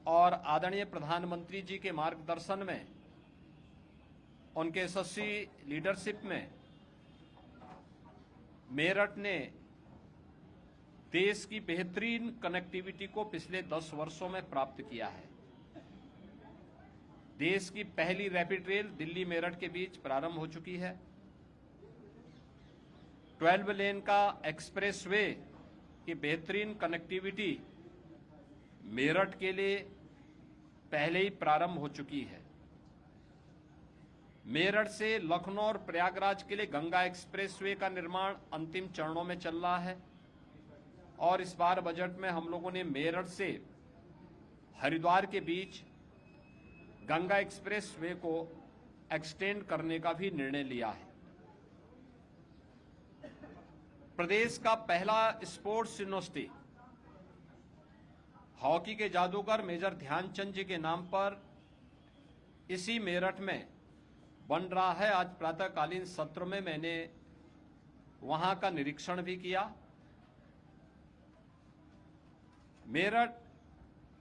और आदरणीय प्रधानमंत्री जी के मार्गदर्शन में, उनके यशस्वी लीडरशिप में मेरठ ने देश की बेहतरीन कनेक्टिविटी को पिछले 10 वर्षों में प्राप्त किया है। देश की पहली रैपिड रेल दिल्ली मेरठ के बीच प्रारंभ हो चुकी है। 12 लेन का एक्सप्रेसवे की बेहतरीन कनेक्टिविटी मेरठ के लिए पहले ही प्रारंभ हो चुकी है। मेरठ से लखनऊ और प्रयागराज के लिए गंगा एक्सप्रेसवे का निर्माण अंतिम चरणों में चल रहा है और इस बार बजट में हम लोगों ने मेरठ से हरिद्वार के बीच गंगा एक्सप्रेसवे को एक्सटेंड करने का भी निर्णय लिया है। प्रदेश का पहला स्पोर्ट्स यूनिवर्सिटी हॉकी के जादूगर मेजर ध्यानचंद जी के नाम पर इसी मेरठ में बन रहा है। आज प्रातःकालीन सत्र में मैंने वहां का निरीक्षण भी किया। मेरठ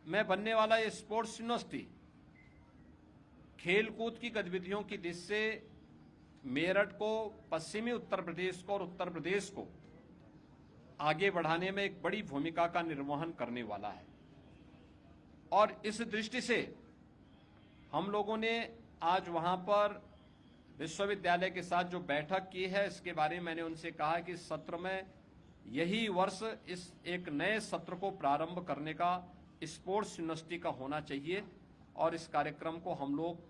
में बनने वाला ये स्पोर्ट्स यूनिवर्सिटी खेलकूद की गतिविधियों की दृष्टि से मेरठ को, पश्चिमी उत्तर प्रदेश को और उत्तर प्रदेश को आगे बढ़ाने में एक बड़ी भूमिका का निर्वहन करने वाला है। और इस दृष्टि से हम लोगों ने आज वहां पर विश्वविद्यालय के साथ जो बैठक की है, इसके बारे में मैंने उनसे कहा कि सत्र में यही वर्ष इस एक नए सत्र को प्रारंभ करने का स्पोर्ट्स यूनिवर्सिटी का होना चाहिए और इस कार्यक्रम को हम लोग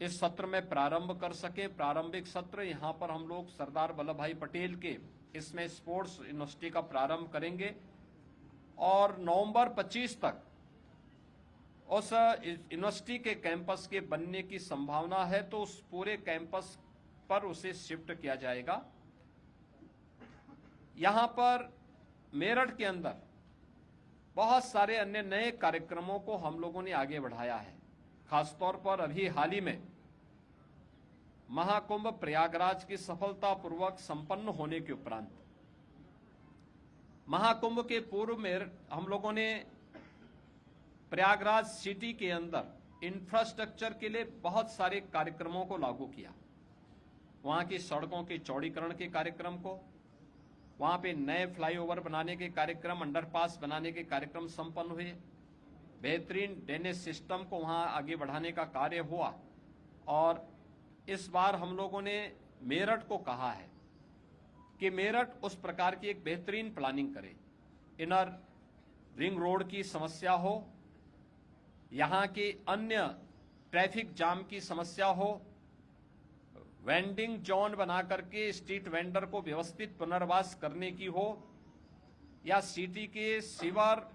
इस सत्र में प्रारंभ कर सके। प्रारंभिक सत्र यहां पर हम लोग सरदार वल्लभ भाई पटेल के इसमें स्पोर्ट्स यूनिवर्सिटी का प्रारंभ करेंगे और नवंबर 25 तक उस यूनिवर्सिटी के कैंपस के बनने की संभावना है, तो उस पूरे कैंपस पर उसे शिफ्ट किया जाएगा। यहां पर मेरठ के अंदर बहुत सारे अन्य नए कार्यक्रमों को हम लोगों ने आगे बढ़ाया है। खासतौर पर अभी हाल ही में महाकुंभ प्रयागराज की सफलतापूर्वक संपन्न होने के उपरांत महाकुंभ के पूर्व में हम लोगों ने प्रयागराज सिटी के अंदर इंफ्रास्ट्रक्चर के लिए बहुत सारे कार्यक्रमों को लागू किया। वहां की सड़कों के चौड़ीकरण के कार्यक्रम को, वहां पे नए फ्लाईओवर बनाने के कार्यक्रम, अंडरपास बनाने के कार्यक्रम संपन्न हुए। बेहतरीन ड्रेनेज सिस्टम को वहां आगे बढ़ाने का कार्य हुआ और इस बार हम लोगों ने मेरठ को कहा है कि मेरठ उस प्रकार की एक बेहतरीन प्लानिंग करे। इनर रिंग रोड की समस्या हो, यहाँ के अन्य ट्रैफिक जाम की समस्या हो, वेंडिंग जोन बना करके स्ट्रीट वेंडर को व्यवस्थित पुनर्वास करने की हो, या सिटी के सीवर,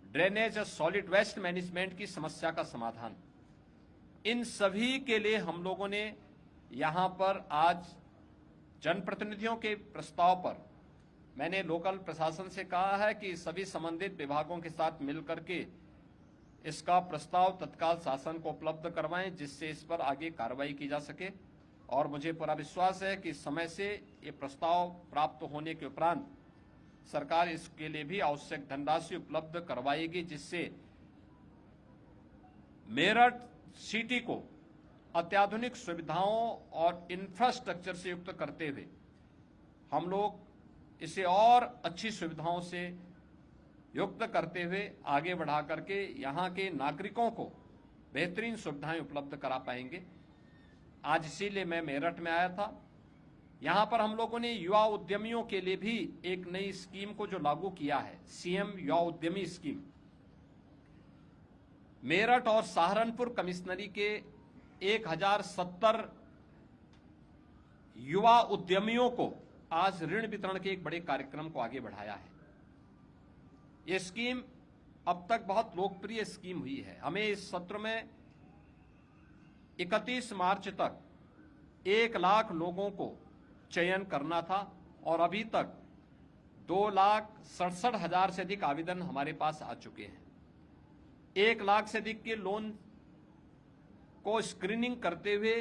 ड्रेनेज और सॉलिड वेस्ट मैनेजमेंट की समस्या का समाधान, इन सभी के लिए हम लोगों ने यहाँ पर आज जनप्रतिनिधियों के प्रस्ताव पर मैंने लोकल प्रशासन से कहा है कि सभी संबंधित विभागों के साथ मिलकर के इसका प्रस्ताव तत्काल शासन को उपलब्ध करवाएं, जिससे इस पर आगे कार्रवाई की जा सके। और मुझे पूरा विश्वास है कि समय से ये प्रस्ताव प्राप्त होने के उपरांत सरकार इसके लिए भी आवश्यक धनराशि उपलब्ध करवाएगी, जिससे मेरठ सिटी को अत्याधुनिक सुविधाओं और इंफ्रास्ट्रक्चर से युक्त करते हुए हम लोग इसे और अच्छी सुविधाओं से युक्त करते हुए आगे बढ़ा करके यहाँ के नागरिकों को बेहतरीन सुविधाएं उपलब्ध करा पाएंगे। आज इसीलिए मैं मेरठ में आया था। यहाँ पर हम लोगों ने युवा उद्यमियों के लिए भी एक नई स्कीम को जो लागू किया है, सीएम युवा उद्यमी स्कीम। मेरठ और सहारनपुर कमिश्नरी के 1070 युवा उद्यमियों को आज ऋण वितरण के एक बड़े कार्यक्रम को आगे बढ़ाया है। ये स्कीम अब तक बहुत लोकप्रिय स्कीम हुई है। हमें इस सत्र में 31 मार्च तक 1 लाख लोगों को चयन करना था और अभी तक 2,67,000 से अधिक आवेदन हमारे पास आ चुके हैं। 1 लाख से अधिक के लोन को स्क्रीनिंग करते हुए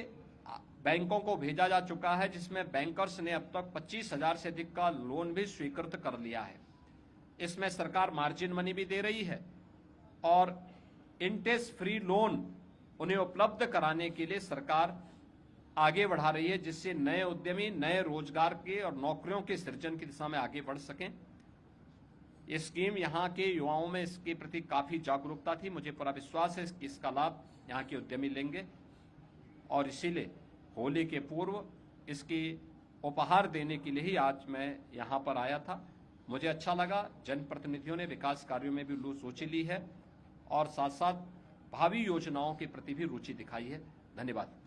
बैंकों को भेजा जा चुका है, जिसमें बैंकर्स ने अब तक 25,000 से अधिक का लोन भी स्वीकृत कर लिया है। इसमें सरकार मार्जिन मनी भी दे रही है और इंटरेस्ट फ्री लोन उन्हें उपलब्ध कराने के लिए सरकार आगे बढ़ा रही है, जिससे नए उद्यमी नए रोजगार के और नौकरियों के सृजन की दिशा में आगे बढ़ सकें। ये स्कीम यहाँ के युवाओं में इसके प्रति काफी जागरूकता थी। मुझे पूरा विश्वास है कि इसका लाभ यहाँ के उद्यमी लेंगे और इसीलिए होली के पूर्व इसकी उपहार देने के लिए ही आज मैं यहाँ पर आया था। मुझे अच्छा लगा, जनप्रतिनिधियों ने विकास कार्यों में भी रुचि ली है और साथ साथ भावी योजनाओं के प्रति भी रुचि दिखाई है। धन्यवाद।